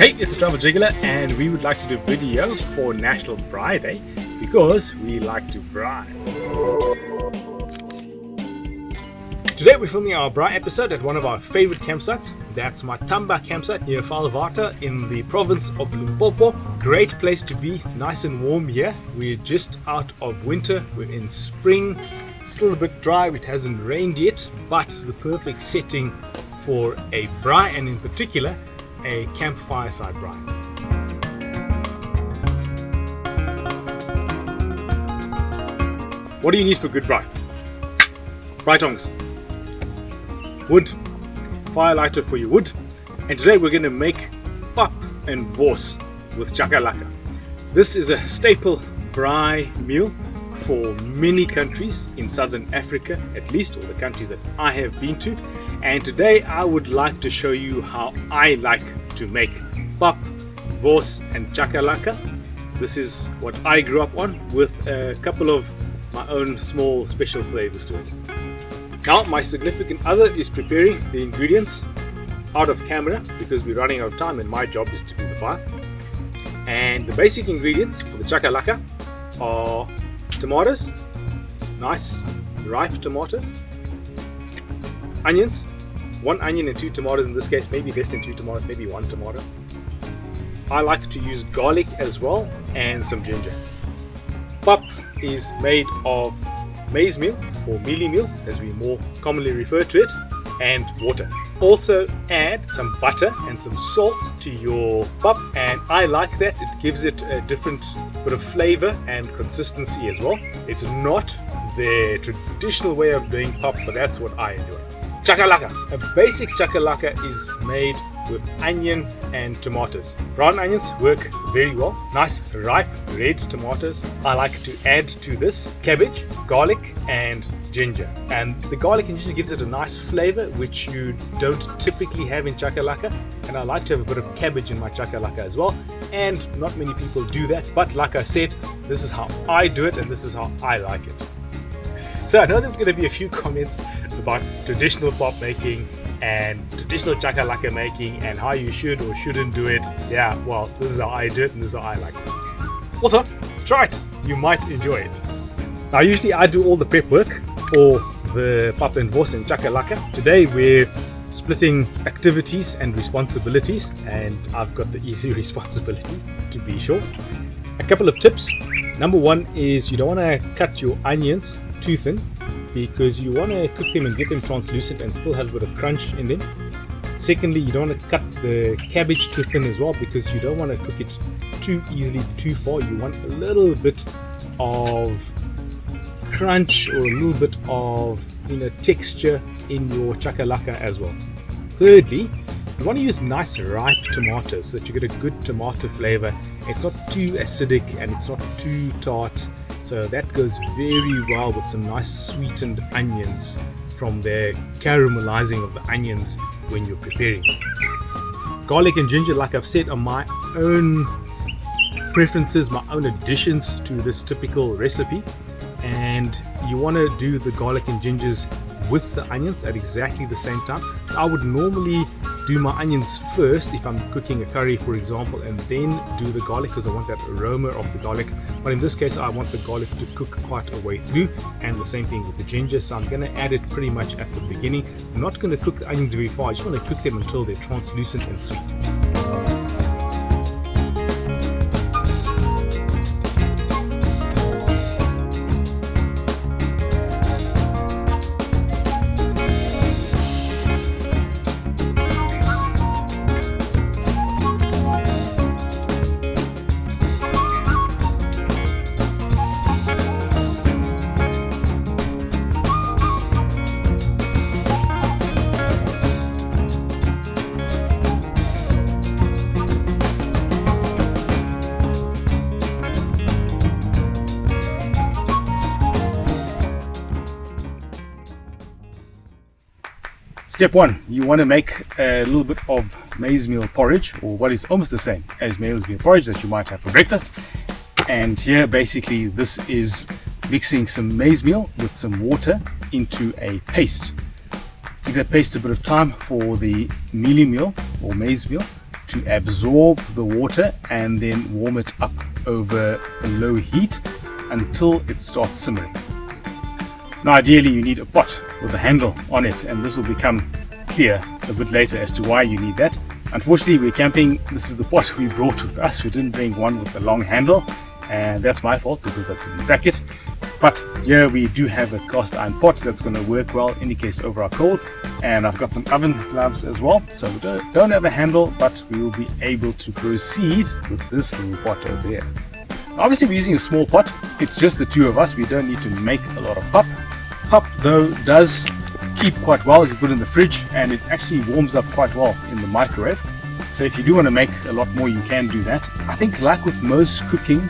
Hey, it's the Travel Gigolo, and we would like to do a video for National Braai Day because we like to braai. Today we're filming our braai episode at one of our favorite campsites. That's Matamba campsite near Falvata in the province of Limpopo. Great place to be, nice and warm here. We're just out of winter, we're in spring, still a bit dry, it hasn't rained yet, but it's the perfect setting for a braai, and in particular a campfire side braai. What do you need for good braai? Braai tongs, wood, fire lighter for your wood, and today we're going to make pap and vors with chakalaka. This is a staple braai meal for many countries in southern Africa, at least, or the countries that I have been to. And today I would like to show you how I like to make pap, vors and chakalaka. This is what I grew up on, with a couple of my own small special flavors to it. Now my significant other is preparing the ingredients out of camera because we're running out of time and my job is to do the fire. And the basic ingredients for the chakalaka are tomatoes, nice ripe tomatoes, onions, 1 onion and 2 tomatoes in this case, maybe less than 2 tomatoes, maybe 1 tomato. I like to use garlic as well and some ginger. Pap is made of maize meal or mealie meal as we more commonly refer to it, and water. Also add some butter and some salt to your pap, and I like that. It gives it a different bit of flavor and consistency as well. It's not the traditional way of doing pap, but that's what I enjoy. Chakalaka. A basic chakalaka is made with onion and tomatoes. Brown onions work very well. Nice ripe red tomatoes. I like to add to this cabbage, garlic and ginger. And the garlic and ginger gives it a nice flavor which you don't typically have in chakalaka. And I like to have a bit of cabbage in my chakalaka as well. And not many people do that. But like I said, this is how I do it and this is how I like it. So I know there's going to be a few comments about traditional pap making and traditional chakalaka making and how you should or shouldn't do it. Yeah, well, this is how I do it and this is how I like it. Also, try it. You might enjoy it. Now, usually I do all the prep work for the pap and vors and chakalaka. Today we're splitting activities and responsibilities, and I've got the easy responsibility to be sure. A couple of tips. Number one is you don't want to cut your onions too thin, because you want to cook them and get them translucent and still have a bit of crunch in them. Secondly, you don't want to cut the cabbage too thin as well, because you don't want to cook it too easily too far. You want a little bit of crunch or a little bit of texture in your chakalaka as well. Thirdly, you want to use nice ripe tomatoes so that you get a good tomato flavor. It's not too acidic and it's not too tart. So that goes very well with some nice sweetened onions from the caramelizing of the onions when you're preparing. Garlic and ginger, like I've said, are my own preferences, my own additions to this typical recipe. And you want to do the garlic and gingers with the onions at exactly the same time. I would normally do my onions first if I'm cooking a curry, for example, and then do the garlic because I want that aroma of the garlic. But in this case, I want the garlic to cook quite a way through, and the same thing with the ginger. So I'm going to add it pretty much at the beginning. I'm not going to cook the onions very far. I just want to cook them until they're translucent and sweet. Step 1, you want to make a little bit of maize meal porridge, or what is almost the same as maize meal porridge that you might have for breakfast. And here basically this is mixing some maize meal with some water into a paste. Give that paste a bit of time for the mealie meal or maize meal to absorb the water and then warm it up over a low heat until it starts simmering. Now ideally you need a pot with a handle on it, and this will become clear a bit later as to why you need that. Unfortunately, we're camping, this is the pot we brought with us. We didn't bring one with a long handle, and that's my fault because I didn't pack it. But here we do have a cast iron pot that's going to work well in any case over our coals, and I've got some oven gloves as well, so we don't have a handle, but we will be able to proceed with this little pot over there. Obviously we're using a small pot, it's just the two of us, we don't need to make a lot of pop. Pop though does keep quite well. You put it in the fridge and it actually warms up quite well in the microwave, so if you do want to make a lot more you can do that. I think like with most cooking,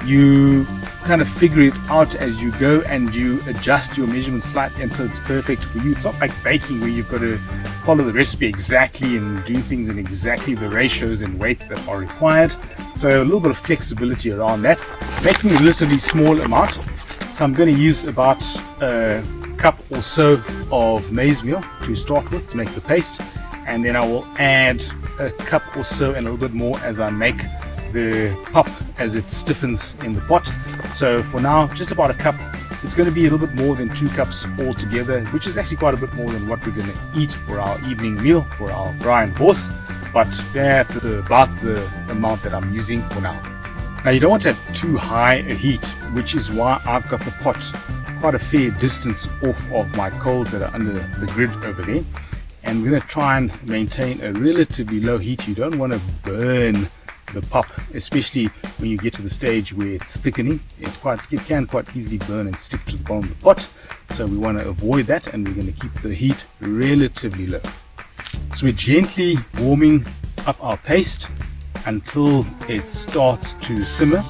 you kind of figure it out as you go and you adjust your measurements slightly until it's perfect for you. It's not like baking where you've got to follow the recipe exactly and do things in exactly the ratios and weights that are required, so a little bit of flexibility around that. Making a relatively small amount, so I'm going to use about a cup or so of maize meal to start with to make the paste, and then I will add a cup or so and a little bit more as I make the pop as it stiffens in the pot. So for now, just about a cup. It's going to be a little bit more than 2 cups altogether, which is actually quite a bit more than what we're going to eat for our evening meal for our braai horse, but that's about the amount that I'm using for now. Now you don't want to have too high a heat, which is why I've got the pot quite a fair distance off of my coals that are under the grid over there, and we're going to try and maintain a relatively low heat. You don't want to burn the pop, especially when you get to the stage where it's thickening. It can quite easily burn and stick to the bottom of the pot, so we want to avoid that, and we're going to keep the heat relatively low. So we're gently warming up our paste until it starts to simmer,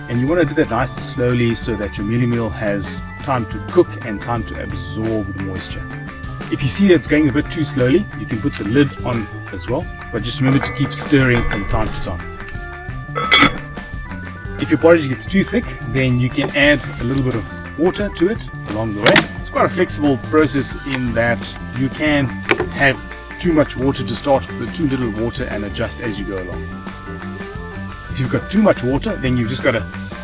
and you want to do that nice and slowly so that your mealie meal has time to cook and time to absorb the moisture. If you see that it's going a bit too slowly, you can put the lid on as well, but just remember to keep stirring from time to time. If your porridge gets too thick, then you can add a little bit of water to it along the way. It's quite a flexible process in that you can have too much water to start with, too little water, and adjust as you go along. If you've got too much water, then you've just got to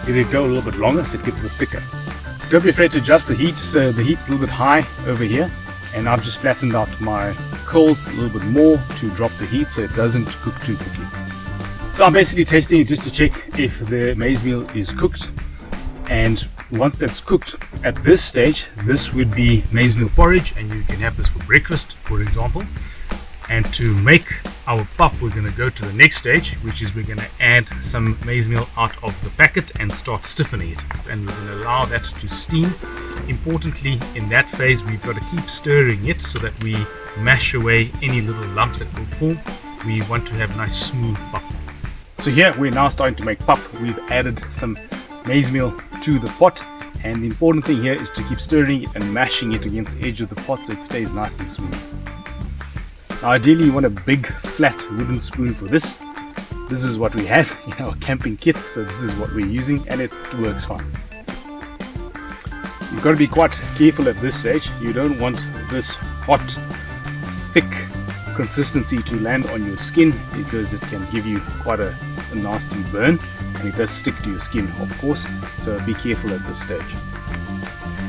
let it go a little bit longer so it gets a bit thicker. Don't be afraid to adjust the heat, so the heat's a little bit high over here, and I've just flattened out my coals a little bit more to drop the heat so it doesn't cook too quickly. So I'm basically tasting it just to check if the maize meal is cooked, and once that's cooked, at this stage, this would be maize meal porridge, and you can have this for breakfast, for example. And to make our pap, we're going to go to the next stage, which is we're going to add some maize meal out of the packet and start stiffening it, and we're going to allow that to steam. Importantly, in that phase we've got to keep stirring it so that we mash away any little lumps that will form. We want to have nice smooth pap. So here we're now starting to make pap. We've added some maize meal to the pot, and the important thing here is to keep stirring it and mashing it against the edge of the pot so it stays nice and smooth. Now ideally you want a big flat wooden spoon for this. This is what we have in our camping kit, so this is what we're using, and it works fine. You've got to be quite careful at this stage. You don't want this hot, thick consistency to land on your skin, because it can give you quite a nasty burn, and it does stick to your skin, of course, so be careful at this stage.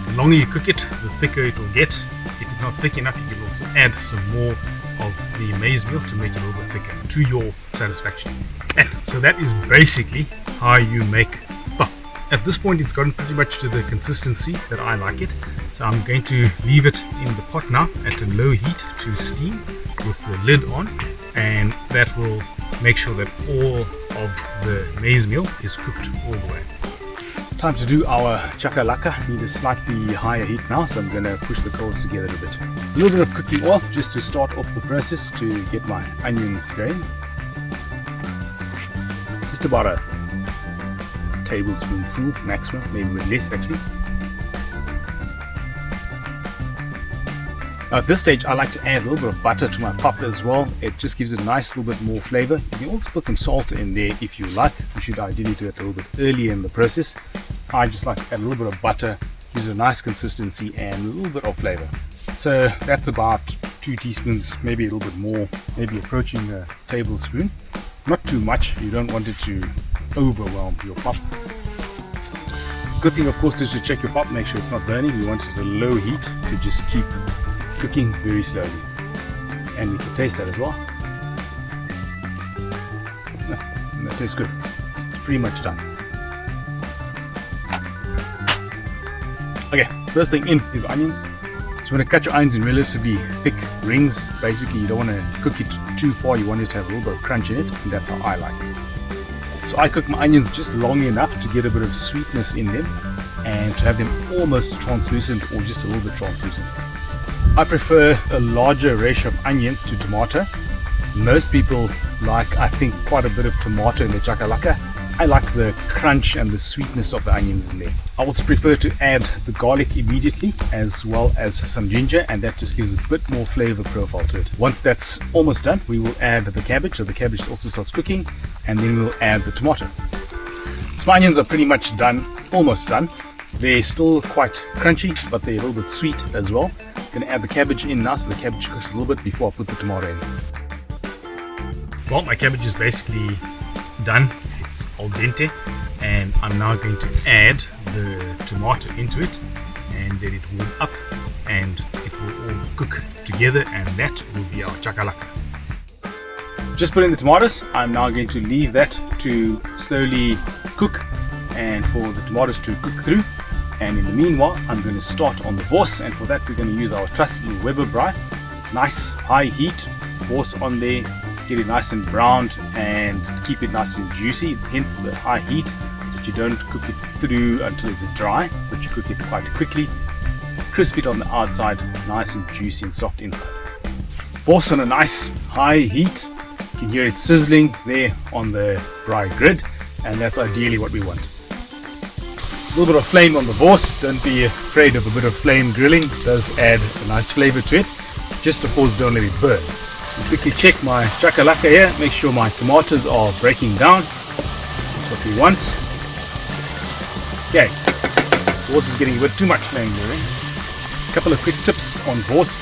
The longer you cook it, the thicker it will get. If it's not thick enough, you can also add some more of the maize meal to make it a little bit thicker to your satisfaction. And so that is basically how you make pap. At this point it's gotten pretty much to the consistency that I like it, so I'm going to leave it in the pot now at a low heat to steam with the lid on, and that will make sure that all of the maize meal is cooked all the way. Time to do our chakalaka. Need a slightly higher heat now, so I'm going to push the coals together a bit. A little bit of cooking oil just to start off the process to get my onions going. Just about a tablespoonful maximum, maybe a bit less actually. Now at this stage I like to add a little bit of butter to my pap as well. It just gives it a nice little bit more flavor. You can also put some salt in there if you like. You should ideally do it a little bit earlier in the process. I just like to add a little bit of butter, gives it a nice consistency and a little bit of flavor. So that's about 2 teaspoons, maybe a little bit more, maybe approaching a tablespoon. Not too much, you don't want it to overwhelm your pop. Good thing, of course, is to check your pot, make sure it's not burning. You want it at a low heat to just keep cooking very slowly. And we can taste that as well. That tastes good. It's pretty much done. Okay, first thing in is onions. So you want to cut your onions in relatively thick rings. Basically, you don't want to cook it too far. You want it to have a little bit of crunch in it, and that's how I like it. So I cook my onions just long enough to get a bit of sweetness in them and to have them almost translucent or just a little bit translucent. I prefer a larger ratio of onions to tomato. Most people like, I think, quite a bit of tomato in the chakalaka. I like the crunch and the sweetness of the onions in there. I also prefer to add the garlic immediately as well as some ginger, and that just gives a bit more flavor profile to it. Once that's almost done, we will add the cabbage, so the cabbage also starts cooking, and then we'll add the tomato. So my onions are pretty much done, almost done. They're still quite crunchy, but they're a little bit sweet as well. I'm going to add the cabbage in now, so the cabbage cooks a little bit before I put the tomato in. Well, my cabbage is basically done. It's al dente, and I'm now going to add the tomato into it and let it warm up, and it will all cook together, and that will be our chakalaka. Just put in the tomatoes. I'm now going to leave that to slowly cook and for the tomatoes to cook through. And in the meanwhile, I'm going to start on the wors, and for that we're going to use our trusty Weber braai. Nice high heat, wors on there, get it nice and browned and keep it nice and juicy, hence the high heat, so that you don't cook it through until it's dry, but you cook it quite quickly. Crisp it on the outside, nice and juicy and soft inside. Wors on a nice high heat, you can hear it sizzling there on the braai grid, and that's ideally what we want. A little bit of flame on the wors, don't be afraid of a bit of flame grilling, it does add a nice flavor to it, just of course don't let it burn. I'll quickly check my chakalaka here, make sure my tomatoes are breaking down, that's what we want. Okay, the wors is getting a bit too much flame there. A couple of quick tips on wors.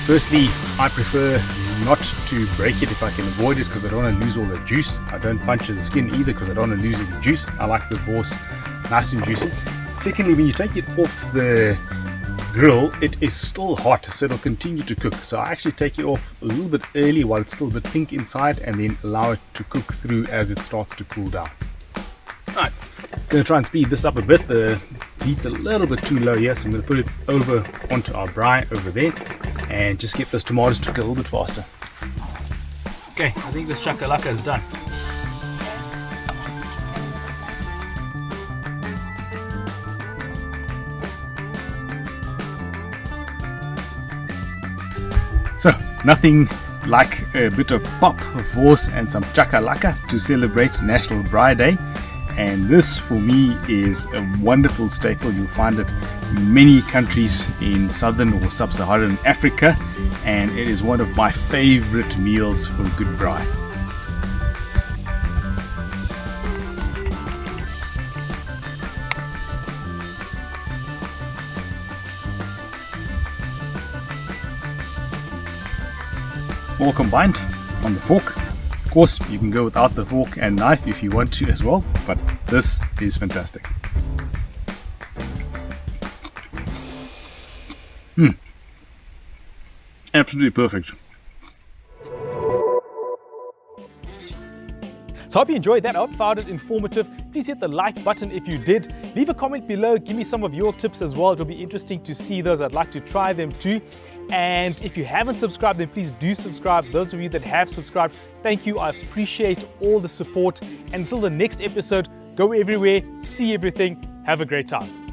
Firstly, I prefer not to break it if I can avoid it, because I don't want to lose all the juice. I don't puncture the skin either because I don't want to lose any juice. I like the wors nice and juicy. Secondly, when you take it off the grill, it is still hot, so it'll continue to cook. So I actually take it off a little bit early while it's still a bit pink inside, and then allow it to cook through as it starts to cool down. Alright, going to try and speed this up a bit. The heat's a little bit too low here, so I'm going to put it over onto our braai over there and just get those tomatoes to cook a little bit faster. Okay, I think this chakalaka is done. So, nothing like a bit of pop, of wors and some chakalaka to celebrate National Braai Day. And this, for me, is a wonderful staple. You'll find it in many countries in southern or sub-Saharan Africa. And it is one of my favorite meals for good braai. All combined on the fork. Of course, you can go without the fork and knife if you want to as well, but this is fantastic. Absolutely perfect. So I hope you enjoyed that. I hope you found it informative. Please hit the like button if you did. Leave a comment below. Give me some of your tips as well. It'll be interesting to see those. I'd like to try them too. And if you haven't subscribed, then please do subscribe. Those of you that have subscribed, thank you. I appreciate all the support. And until the next episode, go everywhere, see everything, have a great time.